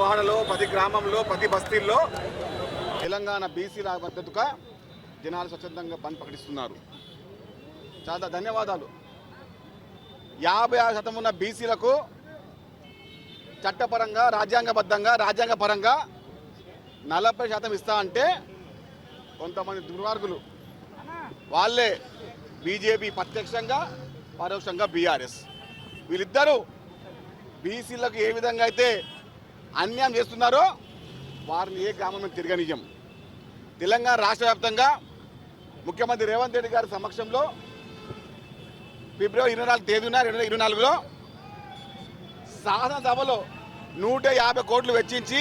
వాడలో, ప్రతి గ్రామంలో, ప్రతి బస్తీల్లో తెలంగాణ బీసీల మద్దతుగా జనాలు స్వచ్ఛందంగా బంద్ ప్రకటిస్తున్నారు. చాలా ధన్యవాదాలు. 56% ఉన్న బీసీలకు చట్టపరంగా, రాజ్యాంగబద్ధంగా, రాజ్యాంగపరంగా 40% ఇస్తా అంటే కొంతమంది దుర్మార్గులు వాళ్ళే బీజేపీ ప్రత్యక్షంగా, పరోక్షంగా బీఆర్ఎస్ వీళ్ళిద్దరూ బీసీలకు ఏ విధంగా అయితే అన్యాయం చేస్తున్నారో వారిని ఏ గ్రామంలో తిరగనియ్యం. తెలంగాణ రాష్ట్ర వ్యాప్తంగా ముఖ్యమంత్రి రేవంత్ రెడ్డి గారి సమక్షంలో ఫిబ్రవరి 24 తేదీన 2024లో శాసనసభలో 150 కోట్లు వెచ్చించి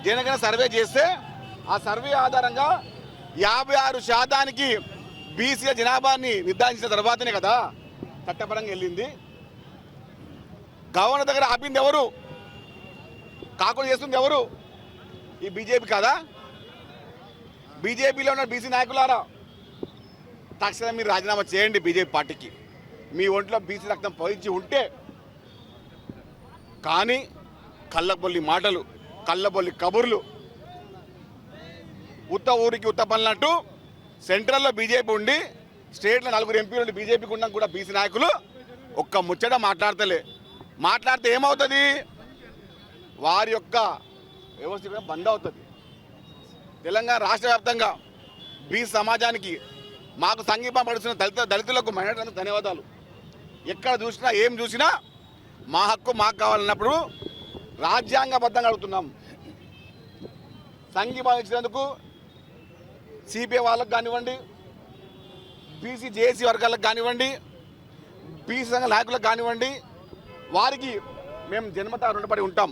జనగణ సర్వే చేస్తే ఆ సర్వే ఆధారంగా 56% బీసీల జనాభాని నిర్ధారించిన తర్వాతనే కదా చట్టపరంగా వెళ్ళింది. గవర్నర్ దగ్గర ఆపింది ఎవరు? కాకుండా చేస్తుంది ఎవరు? ఈ బీజేపీ కాదా? బీజేపీలో ఉన్న బీసీ నాయకులారా, తక్షణం మీరు రాజీనామా చేయండి బీజేపీ పార్టీకి. మీ ఒంట్లో బీసీ రక్తం పోయించి ఉంటే. కానీ కళ్ళబొల్లి మాటలు, కళ్ళబొల్లి కబుర్లు, ఉత్త ఊరికి ఉత్త పనులంటూ సెంట్రల్లో బీజేపీ ఉండి స్టేట్లో 4 ఎంపీలు బీజేపీకి ఉన్నాం కూడా బీసీ నాయకులు ఒక్క ముచ్చట మాట్లాడితే ఏమవుతుంది? వారి యొక్క వ్యవస్థ కూడా బంద్ అవుతుంది. తెలంగాణ రాష్ట్ర వ్యాప్తంగా బీసీ సమాజానికి, మాకు సంఘీభావం పడుతున్న దళితులకు మైనారిటీలకు ధన్యవాదాలు. ఎక్కడ చూసినా ఏం చూసినా మా హక్కు మాకు కావాలన్నప్పుడు రాజ్యాంగబద్ధంగా అడుగుతున్నాం. సంఘీభావం ఇచ్చినందుకు సిపిఐ వాళ్ళకు కానివ్వండి, బీసీ జేఏసీ వర్గాలకు కానివ్వండి, బీసీ సంఘ నాయకులకు కానివ్వండి, వారికి మేము జన్మత రుణపడి ఉంటాం.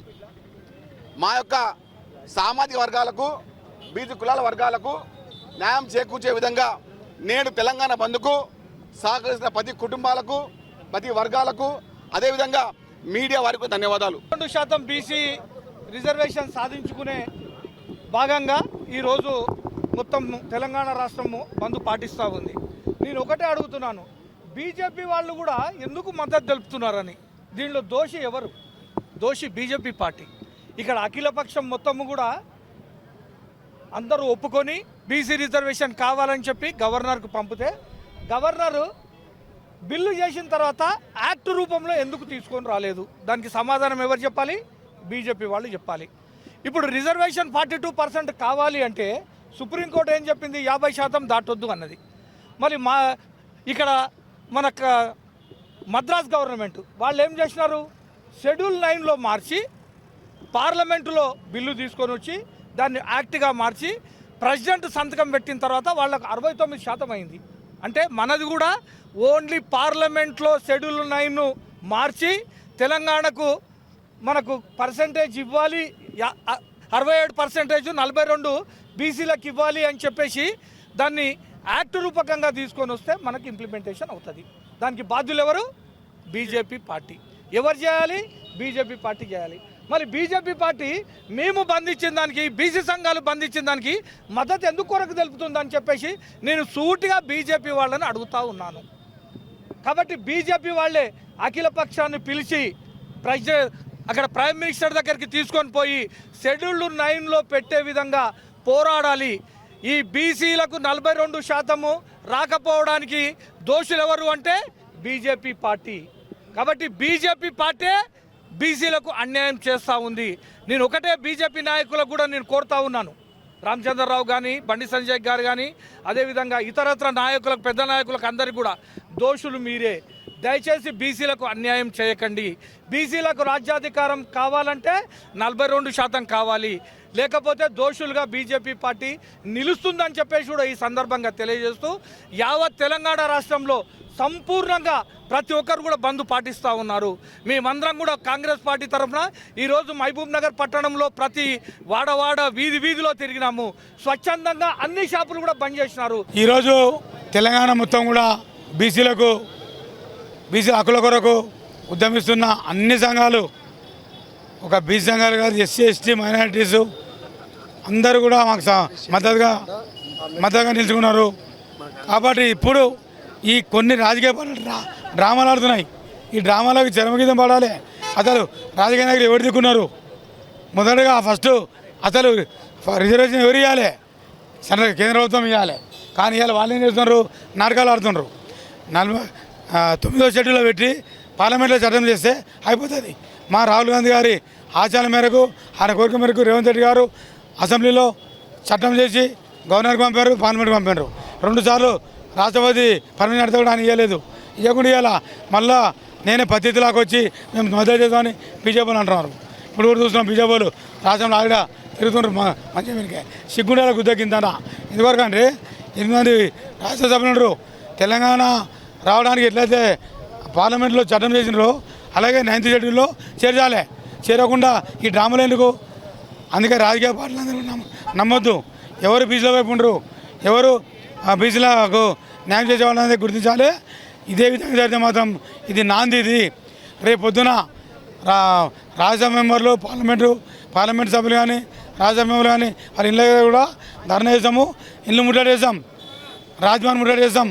మా యొక్క సామాజిక వర్గాలకు, బీసీ కులాల వర్గాలకు న్యాయం చేకూర్చే విధంగా నేడు తెలంగాణ బంద్కు సహకరిస్తున్న ప్రతి కుటుంబాలకు, ప్రతి వర్గాలకు, అదేవిధంగా మీడియా వారికి ధన్యవాదాలు. 2% బీసీ రిజర్వేషన్ సాధించుకునే భాగంగా ఈరోజు మొత్తం తెలంగాణ రాష్ట్రము బంద్ పాటిస్తూ ఉంది. నేను ఒకటే అడుగుతున్నాను, బీజేపీ వాళ్ళు కూడా ఎందుకు మద్దతు తెలుపుతున్నారని. దీనిలో దోషి ఎవరు? దోషి బీజేపీ పార్టీ. ఇక్కడ అఖిలపక్షం మొత్తము కూడా అందరూ ఒప్పుకొని బీసీ రిజర్వేషన్ కావాలని చెప్పి గవర్నర్కు పంపితే గవర్నరు బిల్లు చేసిన తర్వాత యాక్ట్ రూపంలో ఎందుకు తీసుకొని రాలేదు? దానికి సమాధానం ఎవరు చెప్పాలి? బీజేపీ వాళ్ళు చెప్పాలి. ఇప్పుడు రిజర్వేషన్ 42% కావాలి అంటే సుప్రీంకోర్టు ఏం చెప్పింది? 50% దాటొద్దు అన్నది. మరి ఇక్కడ మన మద్రాస్ గవర్నమెంట్ వాళ్ళు ఏం చేసినారు? షెడ్యూల్ 9లో మార్చి పార్లమెంటులో బిల్లు తీసుకొని వచ్చి దాన్ని యాక్ట్గా మార్చి ప్రెసిడెంట్ సంతకం పెట్టిన తర్వాత వాళ్ళకు 69% అయింది. అంటే మనది కూడా ఓన్లీ పార్లమెంట్లో షెడ్యూల్ 9ను మార్చి తెలంగాణకు మనకు పర్సంటేజ్ ఇవ్వాలి, 67%, 42 బీసీలకు ఇవ్వాలి అని చెప్పేసి దాన్ని యాక్ట్ రూపకంగా తీసుకొని వస్తే మనకి ఇంప్లిమెంటేషన్ అవుతుంది. దానికి బాధ్యులు ఎవరు? BJP party. ఎవరు చేయాలి? బీజేపీ పార్టీ చేయాలి. మరి బీజేపీ పార్టీ మేము బంధించిన దానికి, బీసీ సంఘాలు బంధించిన దానికి మద్దతు ఎందుకు కొరకు తెలుపుతుందని చెప్పేసి నేను సూటిగా బీజేపీ వాళ్ళని అడుగుతూ ఉన్నాను. కాబట్టి బీజేపీ వాళ్ళే అఖిల పక్షాన్ని పిలిచి అక్కడ ప్రైమ్ మినిస్టర్ దగ్గరికి తీసుకొని పోయి షెడ్యూల్ 9లో పెట్టే విధంగా పోరాడాలి. ఈ బీసీలకు 42% రాకపోవడానికి దోషులు ఎవరు అంటే బీజేపీ పార్టీ. కాబట్టి బీజేపీ పార్టీ బీసీలకు అన్యాయం చేస్తూ ఉంది. నేను ఒకటే బీజేపీ నాయకులకు కూడా నేను కోరుతా ఉన్నాను, రామచంద్రరావు కానీ, బండి సంజయ్ గారు కానీ, అదేవిధంగా ఇతరత్ర నాయకులకు, పెద్ద నాయకులకు అందరికీ కూడా దోషులు మీరే. దయచేసి బీసీలకు అన్యాయం చేయకండి. బీసీలకు రాజ్యాధికారం కావాలంటే 42% కావాలి, లేకపోతే దోషులుగా బీజేపీ పార్టీ నిలుస్తుందని చెప్పేసి కూడా ఈ సందర్భంగా తెలియజేస్తూ యావత్ తెలంగాణ రాష్ట్రంలో సంపూర్ణంగా ప్రతి ఒక్కరు కూడా బంద్ పాటిస్తూ ఉన్నారు. మేమందరం కూడా కాంగ్రెస్ పార్టీ తరఫున ఈరోజు మహబూబ్ నగర్ పట్టణంలో ప్రతి వాడవాడ వీధిలో తిరిగినాము. స్వచ్ఛందంగా అన్ని షాపులు కూడా బంద్ చేసినారు. ఈరోజు తెలంగాణ మొత్తం కూడా బీసీ హక్కుల కొరకు ఉద్యమిస్తున్న అన్ని సంఘాలు, ఒక బీసీ సంఘాలు కాదు, ఎస్సీ ఎస్టీ మైనారిటీస్ అందరూ కూడా మాకు మద్దతుగా నిలుచుకున్నారు. కాబట్టి ఇప్పుడు ఈ కొన్ని రాజకీయ డ్రామాలు ఆడుతున్నాయి. ఈ డ్రామాలకు చరమగీతం పడాలి. అసలు రాజకీయ నాయకులు ఎవరు దిక్కున్నారు? మొదటగా ఫస్ట్ అసలు రిజర్వేషన్ ఎవరు ఇవ్వాలి? సెంట్రల్ కేంద్ర ప్రభుత్వం ఇవ్వాలి. కానీ ఇవాళ వాళ్ళు ఏం చేస్తున్నారు? నాటకాలు ఆడుతున్నారు. 9వ షెడ్యూల్లో పెట్టి పార్లమెంట్లో చట్టం చేస్తే అయిపోతుంది. మా రాహుల్ గాంధీ గారి ఆచారం మేరకు, ఆయన కోరిక మేరకు రేవంత్ రెడ్డి గారు అసెంబ్లీలో చట్టం చేసి గవర్నర్కి పంపారు, పార్లమెంట్కి పంపారు. 2 సార్లు రాష్ట్రపతి పర్మిషన్ అడితే కూడా ఆయన ఇవ్వలేదు. ఇవ్వకుండా ఇవ్వాల మళ్ళా నేనే పద్ధతిలాగా వచ్చి మేము మద్దతు చేద్దామని బీజేపీలు అంటున్నారు. ఇప్పుడు కూడా చూస్తున్నాం బీజేపీలు రాష్ట్రంలో ఆవిడ తిరుగుతుంటారు. మంచి మీకే సిగ్గుండేలా గుద్దకిందనా. ఎందువరకు అంటే 8 మంది రాజ్యసభలు ఉండరు. తెలంగాణ రావడానికి ఎట్లయితే పార్లమెంట్లో చట్టం చేసినారో అలాగే 9th షెడ్యూల్లో చేర్చాలి. చేరకుండా ఈ డ్రామాలు ఎందుకు? అందుకే రాజకీయ పార్టీలందరూ నమ్మొద్దు. ఎవరు బీసీల వైపు ఉండరు, ఎవరు బీసీలకు న్యాయం చేసే వాళ్ళని గుర్తించాలి. ఇదే విధంగా జరిగితే మాత్రం ఇది నాంది. ఇది రేపు పొద్దున రాజ్యసభ మెంబర్లు పార్లమెంట్ సభ్యులు కానీ రాజ్యసభ మెంబర్లు కానీ వాళ్ళ ఇళ్ళ కూడా ధర్నా చేస్తాము, ఇల్లు ముట్టడి చేస్తాం, రాజ్భవన్ ముట్టడి చేస్తాం,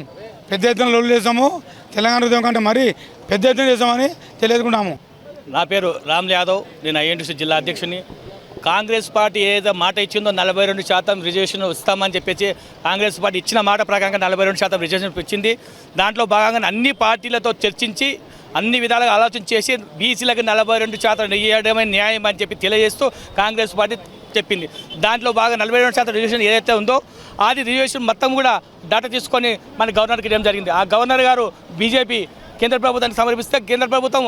పెద్ద ఎత్తున లొల్లు చేస్తాము. తెలంగాణ ఉద్యమం కంటే మరీ పెద్ద ఎత్తున చేస్తామని తెలియజేసుకుంటాము. నా పేరు రామ్ యాదవ్, నేను ఐఎన్టీసీ జిల్లా అధ్యక్షుని. కాంగ్రెస్ పార్టీ ఏదో మాట ఇచ్చిందో 42% రిజర్వేషన్ ఇస్తామని చెప్పేసి కాంగ్రెస్ పార్టీ ఇచ్చిన మాట ప్రకారంగా 42% రిజర్వేషన్ ఇచ్చింది. దాంట్లో భాగంగా అన్ని పార్టీలతో చర్చించి అన్ని విధాలుగా ఆలోచన చేసి బీసీలకు 42% ఇవ్వడమే న్యాయం అని చెప్పి తెలియజేస్తూ కాంగ్రెస్ పార్టీ చెప్పింది. దాంట్లో బాగా 42% రిజర్వేషన్ ఏదైతే ఉందో అది రిజర్వేషన్ మొత్తం కూడా డేటా తీసుకొని మన గవర్నర్కి ఇవ్వడం జరిగింది. ఆ గవర్నర్ గారు బీజేపీ కేంద్ర ప్రభుత్వానికి సమర్పిస్తే కేంద్ర ప్రభుత్వం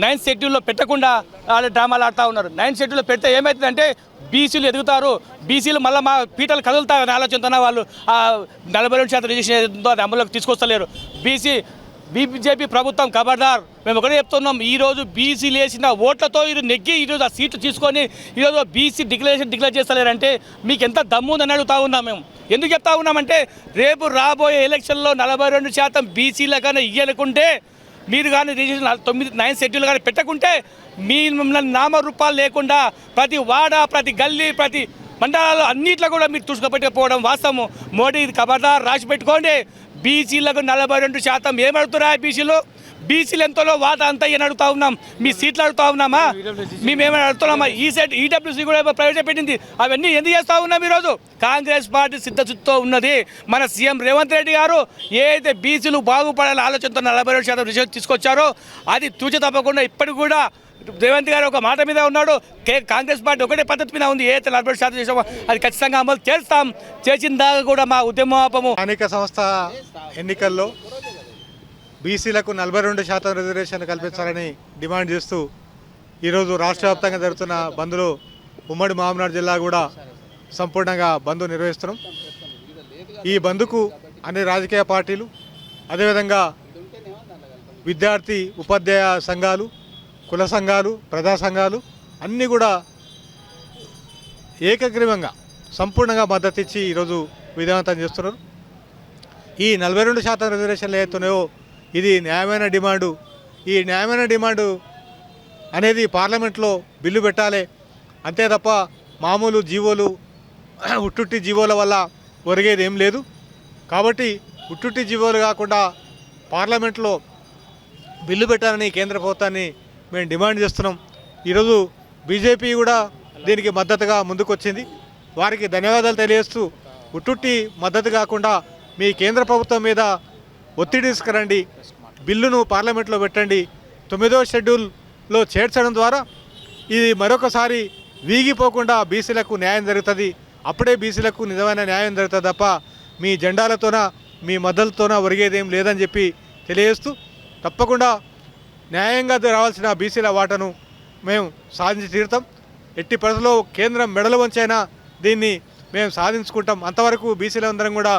9th షెడ్యూల్లో పెట్టకుండా వాళ్ళు డ్రామాలు ఆడుతూ ఉన్నారు. 9th షెడ్యూల్లో పెడితే ఏమవుతుందంటే బీసీలు ఎదుగుతారు, బీసీలు మళ్ళీ మా పీటలు కదులుతారని ఆలోచనతో వాళ్ళు 42% రిజర్వేషన్ ఏదో అది అమలులోకి తీసుకొస్తలేరు. బీజేపీ ప్రభుత్వం ఖబర్దార్. మేము ఒకటే చెప్తున్నాం, ఈరోజు బీసీలు వేసిన ఓట్లతో ఈరోజు నెగ్గి ఈరోజు ఆ సీట్లు తీసుకొని ఈరోజు బీసీ డిక్లేర్ చేస్తలేరంటే మీకు ఎంత దమ్ము ఉందని అడుగుతూ ఉన్నాం. మేము ఎందుకు చెప్తా ఉన్నామంటే రేపు రాబోయే ఎలక్షన్లో 42% బీసీలకన్నా ఇయ్యనుకుంటే మీరు కానీ రిజర్వేషన్ 9th షెడ్యూల్ కానీ పెట్టకుంటే మీ మిమ్మల్ని నామరూపాలు లేకుండా ప్రతి వాడ, ప్రతి గల్లీ, ప్రతి మండలాల్లో అన్నిట్లో కూడా మీరు చూసుకుపెట్టకపోవడం వాస్తవం. మోడీ ఖబర్దార్ రాసి పెట్టుకోండి. బీసీలకు 42% ఏమడుగుతున్నా? బీసీలు ఎంతలో వాటా అంతా ఏం అడుగుతా ఉన్నాం? మీ సీట్లు అడుగుతా ఉన్నామా? మేమేమైనా అడుగుతున్నామా? ఈడబ్ల్యూసీ కూడా ప్రవేశపెట్టింది. అవన్నీ ఎందుకు చేస్తూ ఉన్నాం? ఈరోజు కాంగ్రెస్ పార్టీ సిద్ధచిత్తో ఉన్నది. మన సీఎం రేవంత్ రెడ్డి గారు ఏదైతే బీసీలు బాగుపడాలని ఆలోచనతో 42% రిజర్వేషన్ తీసుకొచ్చారో అది తూచ తప్పకుండా ఇప్పటికి కూడా రేవంత్ గారు ఒక మాట మీద ఉన్నాడు. కాంగ్రెస్ పార్టీ ఒకటే పద్ధతి మీద ఉంది. ఏదైతే 40% చేసామో అది ఖచ్చితంగా అమలు చేస్తాం. చేసిన దాకా కూడా మా ఉద్యమోపము. స్థానిక సంస్థ ఎన్నికల్లో బీసీలకు 42% రిజర్వేషన్ కల్పించాలని డిమాండ్ చేస్తూ ఈరోజు రాష్ట్ర వ్యాప్తంగా జరుగుతున్న బంద్లో ఉమ్మడి మహబూబ్నగర్ జిల్లా కూడా సంపూర్ణంగా బంద్ నిర్వహిస్తున్నాం. ఈ బంద్కు అన్ని రాజకీయ పార్టీలు, అదేవిధంగా విద్యార్థి ఉపాధ్యాయ సంఘాలు, కుల సంఘాలు, ప్రజా సంఘాలు అన్నీ కూడా ఏకగ్రీవంగా సంపూర్ణంగా మద్దతు ఇచ్చి ఈరోజు విజయవంతం చేస్తున్నారు. ఈ 42% రిజర్వేషన్లు ఏతున్నాయో ఇది న్యాయమైన డిమాండు. ఈ న్యాయమైన డిమాండు అనేది పార్లమెంట్లో బిల్లు పెట్టాలి. అంతే తప్ప మామూలు జీవోలు, ఉట్టుట్టి జీవోల వల్ల ఒరిగేది ఏం లేదు. కాబట్టి ఉట్టుట్టి జీవోలు కాకుండా పార్లమెంట్లో బిల్లు పెట్టాలని కేంద్ర ప్రభుత్వాన్ని మేము డిమాండ్ చేస్తున్నాం. ఈరోజు బీజేపీ కూడా దీనికి మద్దతుగా ముందుకొచ్చింది. వారికి ధన్యవాదాలు తెలియజేస్తూ ఉట్టుట్టి మద్దతు కాకుండా మీ కేంద్ర ప్రభుత్వం మీద ఒత్తిడి తీసుకురండి, బిల్లును పార్లమెంట్లో పెట్టండి. 9వ షెడ్యూల్లో చేర్చడం ద్వారా ఇది మరొకసారి వీగిపోకుండా బీసీలకు న్యాయం జరుగుతుంది. అప్పుడే బీసీలకు నిజమైన న్యాయం జరుగుతుంది తప్ప మీ జెండాలతోన మీ మద్దతుతోన ఒరిగేదేం లేదని చెప్పి తెలియజేస్తూ తప్పకుండా న్యాయంగా రావాల్సిన బీసీల వాటను మేము సాధించి తీరుతాం. ఎట్టి పరిస్థితుల్లో కేంద్రం మెడలు వంచైనా దీన్ని మేము సాధించుకుంటాం. అంతవరకు బీసీలందరం కూడా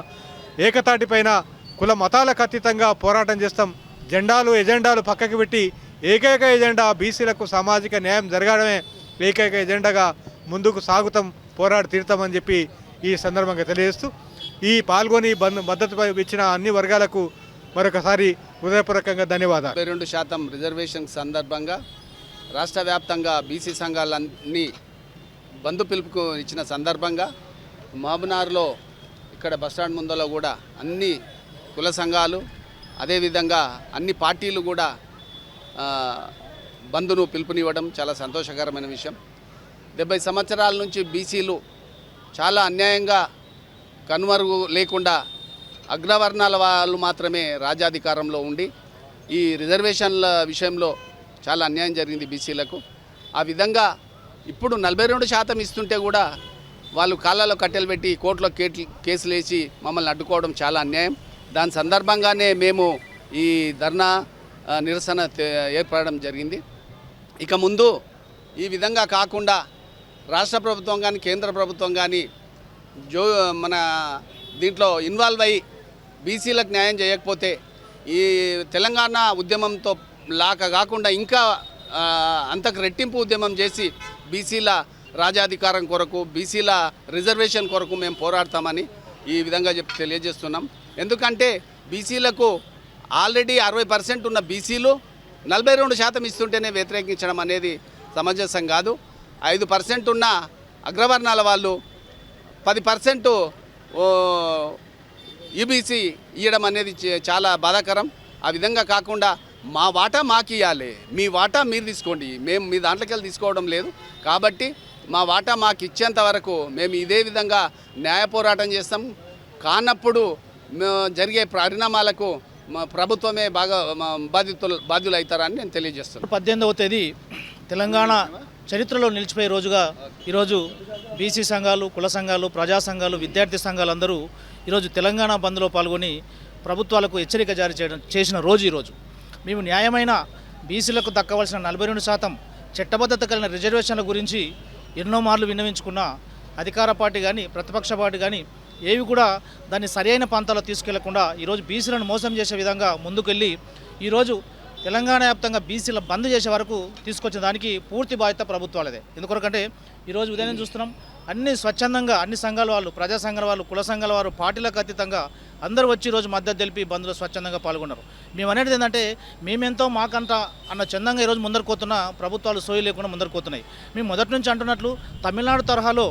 ఏకతాటిపైన కుల మతాలకు అతీతంగా పోరాటం చేస్తాం. ఎజెండాలు పక్కకి పెట్టి ఏకైక ఎజెండా బీసీలకు సామాజిక న్యాయం జరగడమే ఏకైక ఎజెండాగా ముందుకు సాగుతాం, పోరాడి తీరుతామని చెప్పి ఈ సందర్భంగా తెలియజేస్తూ ఈ పాల్గొని మద్దతు ఇచ్చిన అన్ని వర్గాలకు మరొకసారి హృదయపూర్వకంగా ధన్యవాదాలు. 42% రిజర్వేషన్ సందర్భంగా రాష్ట్ర వ్యాప్తంగా బీసీ సంఘాలన్నీ బంధు పిలుపుకు ఇచ్చిన సందర్భంగా మహబూబ్నగర్లో ఇక్కడ బస్టాండ్ ముందలో కూడా అన్ని కుల సంఘాలు అదేవిధంగా అన్ని పార్టీలు కూడా బంధును పిలుపునివ్వడం చాలా సంతోషకరమైన విషయం. 70 సంవత్సరాల నుంచి బీసీలు చాలా అన్యాయంగా కనుమరుగు లేకుండా అగ్రవర్ణాల వాళ్ళు మాత్రమే రాజ్యాధికారంలో ఉండి ఈ రిజర్వేషన్ల విషయంలో చాలా అన్యాయం జరిగింది బీసీలకు. ఆ విధంగా ఇప్పుడు 42% ఇస్తుంటే కూడా వాళ్ళు కాళ్ళలో కట్టెలు పెట్టి కోర్టులో కేసులు వేసి మమ్మల్ని అడ్డుకోవడం చాలా అన్యాయం. దాని సందర్భంగానే మేము ఈ ధర్నా నిరసన ఏర్పడడం జరిగింది. ఇక ముందు ఈ విధంగా కాకుండా రాష్ట్ర ప్రభుత్వం కానీ కేంద్ర ప్రభుత్వం కానీ మన దీంట్లో ఇన్వాల్వ్ అయ్యి బీసీలకు న్యాయం చేయకపోతే ఈ తెలంగాణ ఉద్యమంతో లాగా కాకుండా ఇంకా అంతకు రెట్టింపు ఉద్యమం చేసి బీసీల రాజ్యాధికారం కొరకు బీసీల రిజర్వేషన్ కొరకు మేము పోరాడతామని ఈ విధంగా తెలియజేస్తున్నాం. ఎందుకంటే బీసీలకు ఆల్రెడీ 60% ఉన్న బీసీలు 42% ఇస్తుంటేనే వ్యతిరేకించడం అనేది సమంజసం కాదు. 5% ఉన్న అగ్రవర్ణాల వాళ్ళు 10% ఈబీసీ ఇవ్వడం అనేది చాలా బాధాకరం. ఆ విధంగా కాకుండా మా వాటా మాకు ఇవ్వాలి, మీ వాటా మీరు తీసుకోండి, మేము మీ దాంట్లోకి వెళ్ళి తీసుకోవడం లేదు. కాబట్టి మా వాటా మాకు ఇచ్చేంత వరకు మేము ఇదే విధంగా న్యాయ పోరాటం చేస్తాం. కానప్పుడు జరిగే పరిణామాలకు ప్రభుత్వమే బాగా బాధ్యులు అవుతారని నేను తెలియజేస్తున్నాను. 18వ తేదీ తెలంగాణ చరిత్రలో నిలిచిపోయే రోజుగా ఈరోజు బీసీ సంఘాలు, కుల సంఘాలు, ప్రజా సంఘాలు, విద్యార్థి సంఘాలు అందరూ ఈరోజు తెలంగాణ బంద్లో పాల్గొని ప్రభుత్వాలకు హెచ్చరిక జారీ చేసిన రోజు ఈరోజు. మేము న్యాయమైన బీసీలకు దక్కవలసిన 42% చట్టబద్ధత కలిగిన రిజర్వేషన్ల గురించి ఎన్నో మార్లు విన్నవించుకున్న అధికార పార్టీ కానీ ప్రతిపక్ష పార్టీ కానీ ఏవి కూడా దాన్ని సరైన పంతాలో తీసుకెళ్లకుండా ఈరోజు బీసీలను మోసం చేసే విధంగా ముందుకెళ్ళి ఈరోజు తెలంగాణ వ్యాప్తంగా బీసీల బంద్ చేసే వరకు తీసుకొచ్చిన దానికి పూర్తి బాధ్యత ప్రభుత్వాలదే. ఎందుకొరకంటే ఈరోజు ఉదయం చూస్తున్నాం, అన్ని స్వచ్ఛందంగా అన్ని సంఘాల వాళ్ళు, ప్రజా సంఘాల వాళ్ళు, కుల సంఘాల వారు పార్టీలకు అతీతంగా అందరూ వచ్చి ఈరోజు మద్దతు తెలిపి బంద్లో స్వచ్ఛందంగా పాల్గొన్నారు. మేము అనేది ఏంటంటే మేమెంతో మాకంత అన్న చందంగా ఈరోజు ముందరుకోతున్న ప్రభుత్వాలు సోయి లేకుండా ముందరుకోతున్నాయి. మేము మొదటి నుంచి అంటున్నట్లు తమిళనాడు తరహాలో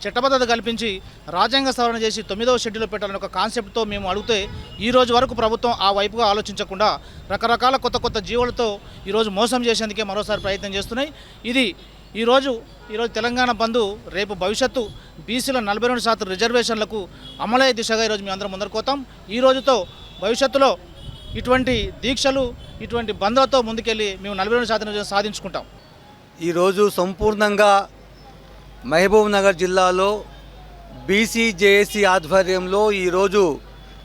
చట్టబద్ధత కల్పించి రాజ్యాంగ సవరణ చేసి 9వ షెడ్యూల్లో పెట్టాలని ఒక కాన్సెప్ట్తో మేము అడిగితే ఈ రోజు వరకు ప్రభుత్వం ఆ వైపుగా ఆలోచించకుండా రకరకాల కొత్త జీవులతో ఈరోజు మోసం చేసేందుకే మరోసారి ప్రయత్నం చేస్తున్నాయి. ఇది ఈరోజు తెలంగాణ బంధు రేపు భవిష్యత్తు బీసీల 42% రిజర్వేషన్లకు అమలయ్యే దిశగా ఈరోజు మేము అందరం ముందరుకోతాం. ఈ రోజుతో భవిష్యత్తులో ఇటువంటి దీక్షలు, ఇటువంటి బంధులతో ముందుకెళ్ళి మేము 42% సాధించుకుంటాం. ఈరోజు సంపూర్ణంగా మహబూబ్ నగర్ జిల్లాలో బీసీ జేఏసీ ఆధ్వర్యంలో ఈరోజు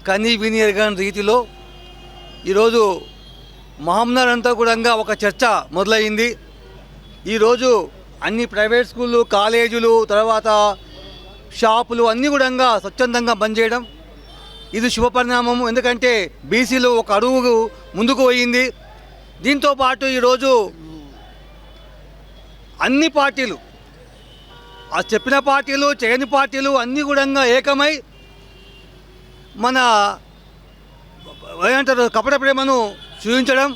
కనీ విని ఎరగని రీతిలో ఈరోజు మహబూబ్నగర్ అంతా కూడా ఒక చర్చ మొదలైంది. ఈరోజు అన్ని ప్రైవేట్ స్కూళ్ళు, కాలేజీలు, తర్వాత షాపులు అన్నీ కూడా స్వచ్ఛందంగా బంద్ చేయడం ఇది శుభపరిణామం. ఎందుకంటే బీసీలు ఒక అడుగు ముందుకు పోయింది. దీంతోపాటు ఈరోజు అన్ని పార్టీలు, ఆ చెప్పిన పార్టీలు, చేయని పార్టీలు అన్నీ కూడా ఏకమై మన ఏమంటారు కపట ప్రేమను చూపించడం.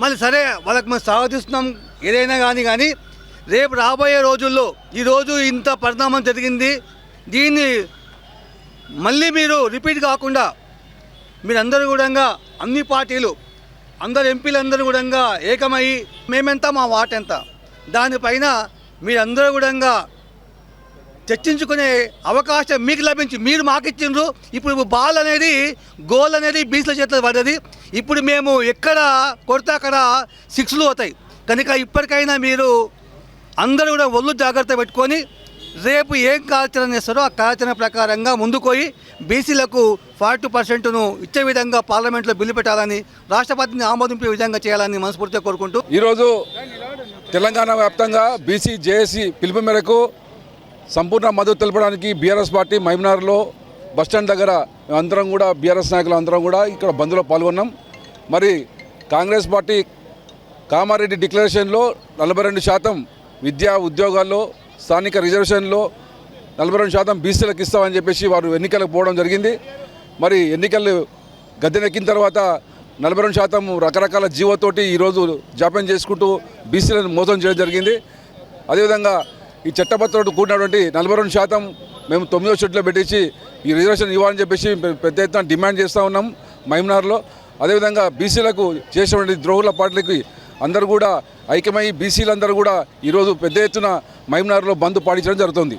మళ్ళీ సరే వాళ్ళకి మనం స్వాగతిస్తున్నాం ఏదైనా కానీ రేపు రాబోయే రోజుల్లో ఈరోజు ఇంత పరిణామం జరిగింది, దీన్ని మళ్ళీ మీరు రిపీట్ కాకుండా మీరందరూ కూడా అన్ని పార్టీలు, అందరు ఎంపీలందరూ కూడా ఏకమై మేమెంత మా వాట ఎంత దానిపైన మీరందరూ కూడా చర్చించుకునే అవకాశం మీకు లభించి మీరు మాకు ఇచ్చిండ్రు. ఇప్పుడు బాల్ అనేది, గోల్ అనేది బీసీల చేతిలో పడ్డది. ఇప్పుడు మేము ఎక్కడ కొడితే అక్కడ 6లు అవుతాయి. కనుక ఇప్పటికైనా మీరు అందరూ కూడా ఒళ్ళు జాగ్రత్త పెట్టుకొని రేపు ఏం కార్యాచరణ చేస్తారో ఆ కార్యాచరణ ప్రకారంగా ముందుకు పోయి బీసీలకు 40%ను ఇచ్చే విధంగా పార్లమెంట్లో బిల్లు పెట్టాలని, రాష్ట్రపతిని ఆమోదింపే విధంగా చేయాలని మనస్ఫూర్తిగా కోరుకుంటూ ఈరోజు తెలంగాణ వ్యాప్తంగా బీసీ జేఏసీ పిలుపు మేరకు సంపూర్ణ మద్దతు తెలపడానికి బీఆర్ఎస్ పార్టీ మహబూబ్నగర్లో బస్టాండ్ దగ్గర అందరం కూడా బీఆర్ఎస్ నాయకులు అందరం కూడా ఇక్కడ బంద్లో పాల్గొన్నాం. మరి కాంగ్రెస్ పార్టీ కామారెడ్డి డిక్లరేషన్లో 42% విద్యా ఉద్యోగాల్లో, స్థానిక రిజర్వేషన్లో 42% బీసీలకు ఇస్తామని చెప్పేసి వారు ఎన్నికలకు పోవడం జరిగింది. మరి ఎన్నికలు గద్దెనెక్కిన తర్వాత 42% రకరకాల జీవోతోటి ఈరోజు జాప్యం చేసుకుంటూ బీసీలను మోసం చేయడం జరిగింది. అదేవిధంగా ఈ చట్టబద్ధతో కూడినటువంటి 42% మేము 9వ షెడ్యూల్లో పెట్టించి ఈ రిజర్వేషన్ ఇవ్వాలని చెప్పేసి పెద్ద ఎత్తున డిమాండ్ చేస్తూ ఉన్నాం మహబూబ్నగర్లో. అదేవిధంగా బీసీలకు చేసినటువంటి ద్రోహుల పార్టీలకి అందరూ కూడా ఐక్యమై బీసీలందరూ కూడా ఈరోజు పెద్ద ఎత్తున మహబూబ్నగర్లో బంద్ పాటించడం జరుగుతుంది.